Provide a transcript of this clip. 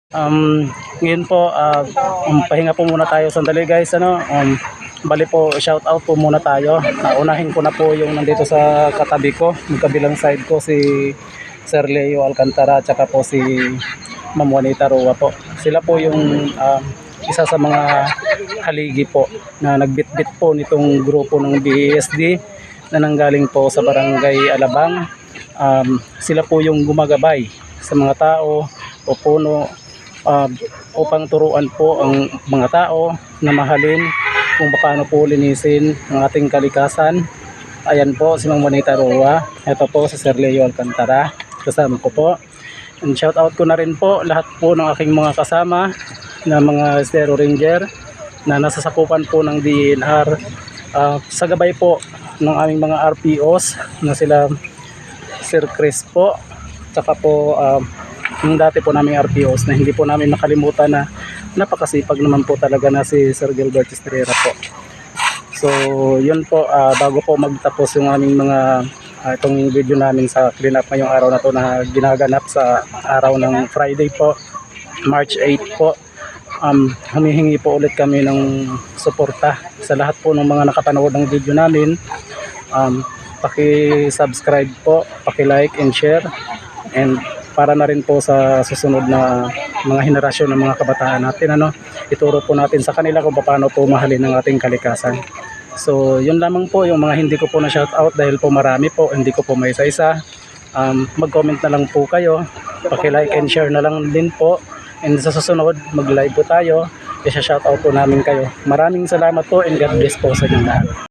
Ngayon po, pahinga po muna tayo sandali guys. Bali po, shout out po muna tayo. Naunahin ko na po yung nandito sa katabi ko, magkabilang side ko si Sir Leo Alcantara at saka po si Ma'am Juanita Roa po. Sila po yung isa sa mga haligi po na nagbitbit po nitong grupo ng BESD na nanggaling po sa Barangay Alabang. Sila po yung gumagabay sa mga tao o puno upang turuan po ang mga tao na mahalin kung paano po linisin ang ating kalikasan. Ayan po si Ma'am Juanita Roa, ito po si Sir Leo Alcantara, kasama ko po. And shout out ko na rin po lahat po ng aking mga kasama na mga Estero Ranger na nasasakupan po ng DNR, sa gabay po ng aming mga RPOs na sila Sir Chris po, saka po yung dati po namin RPOs na hindi po namin makalimutan na napakasipag naman po talaga na si Sir Gilbert Estrella po. So yun po, bago po magtapos yung aming mga itong video namin sa clean up ngayong araw na to na ginaganap sa araw ng Friday po, March 8 po, humihingi po ulit kami ng suporta sa lahat po ng mga nakapanood ng video namin. Paki-subscribe po, paki-like and share, and para na rin po sa susunod na mga henerasyon ng mga kabataan natin, ituro po natin sa kanila kung paano po mahalin ang ating kalikasan. So yun lamang po yung mga hindi ko po na shout out dahil po marami po, hindi ko po may isa-isa. Mag-comment na lang po kayo, paki-like and share na lang din po, and sa susunod mag-live po tayo, i-shout out po namin kayo. Maraming salamat po and God bless po sa inyo lahat.